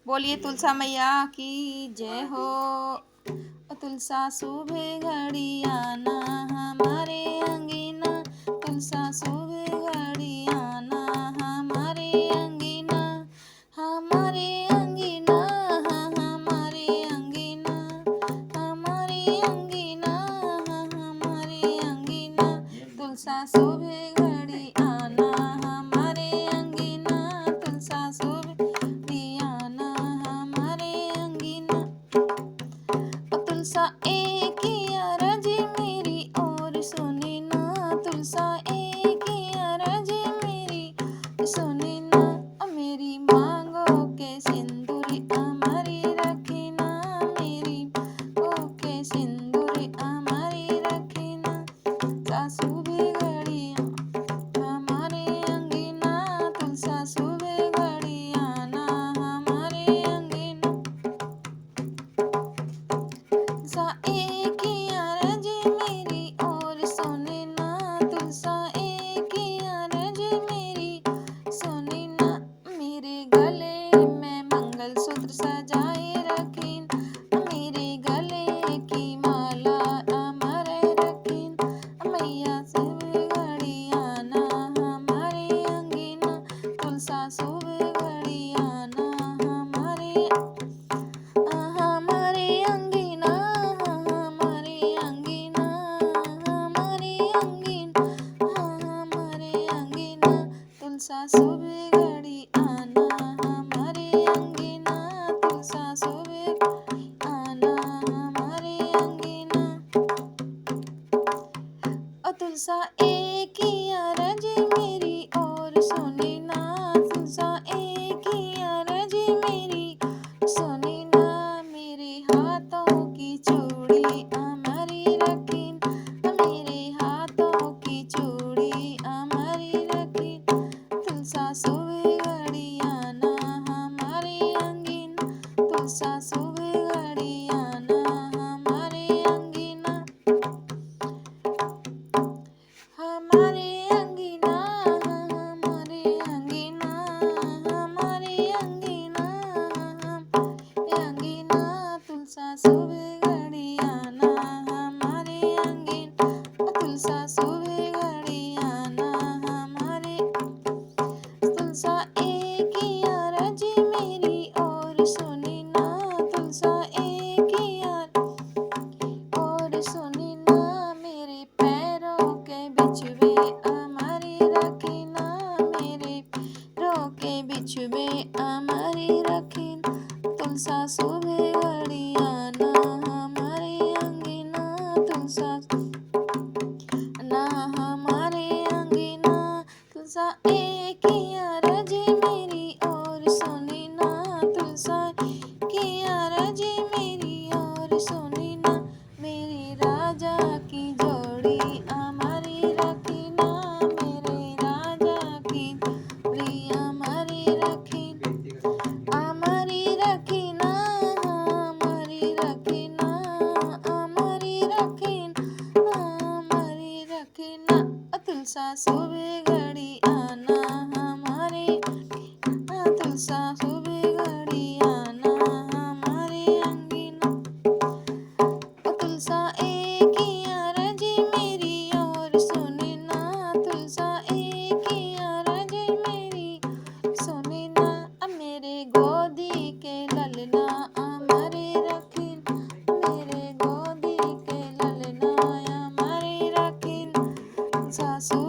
बोलिए तुलसा मैया की जय हो। तुलसा सुबह घड़ी आना हमारे अंगीना, तुलसा सुबह घड़ी आना हमारे अंगीना, हमारे अंगीना, हमारे अंगीना, हमारे अंगीना, हमारे अंगीना, तुलसा सुबह घड़ी आना हमारे अंगीना, तुलसा सुबह आना हमारे अंगीना। तुलसा एक ही अरज मेरी और सुनी ना, तुलसा एक ही अरज मेरी सुनी ना, मेरी मांगों के सिंदूर हमारी रखी ना, मेरी मांगों के सिंदूर हमारी रखी ना, सासू भी घड़ियाँ हमारे अंगीना, तुलसा सुबह घड़ी आना हमारे अंगीना। तुलसा एक ही अरज मेरी और सुने ना, तुलसा एक ही अरज मेरी सुने ना, मेरे गले में मंगलसूत्र सजाए रखीन, मेरे गले की माला अमर रखीन, मैया सुबह घड़ी आना हमारे अंगीना, तुलसा सुबह घड़ी आना हमारे अंगीना, हमारे अंगीना, हमारे अंगीना, हमारे अंगीना, तुलसा सुबह घड़ी आना हमारे अंगीना, तुलसा सुबह आना हमारे अंगीना। तुलसा एक ही अरज मेरी और सुनी ना, तुलसा एक ही अरज मेरी सुनी ना, मेरे हाथों की चूड़ी हमारी रखीन, मेरे हाथों की चूड़ी हमारी रखीन, तुलसा सुबह घड़ी आना हमारे अंगीना, तुलसा सुबह घड़ी आना हमारे अंगीना, हमारे अंगीना, हमारे अंगीना, हमारे अंगीना, हमारे अंगीना, तुलसा सुबह घड़ी आना हमारे अंगीना, तुलसा सुबह घड़ी आना हमारे, तुलसा एक ही अरज मेरी और सुनी ना, तुलसा एक ही और सुनी ना, मेरे पैरों के बिछुए हमारी रखी ना, मेरे पैरों के बिछुए हमारी रखी, तुलसा सुबह घड़ी आना हमारे अंगीना, तुलसा ना हमारे अंगीना, तुलसा एक ही अरज मेरी और सुनी ना, तुलसा की अरज मेरी और सुनी ना, मेरे राजा की जोड़ी हमारी रखी ना, मेरे राजा की जोड़ी हमारी रखी, हमारी रखी ना, हमारी रखी ना, हमारी रखी ना, हमारी रखी ना, तुलसा सुबह घड़ी आना हमारे, तुलसा सुबह घड़ी आना हमारे अंगीना। तुलसा एक ही अरज मेरी और सुनी ना, तुलसा एक ही अरज मेरी सुनी ना, मेरे गोदी के ललना हमारे रखीन, मेरे गोदी के ललना हमारे रखीन, सासू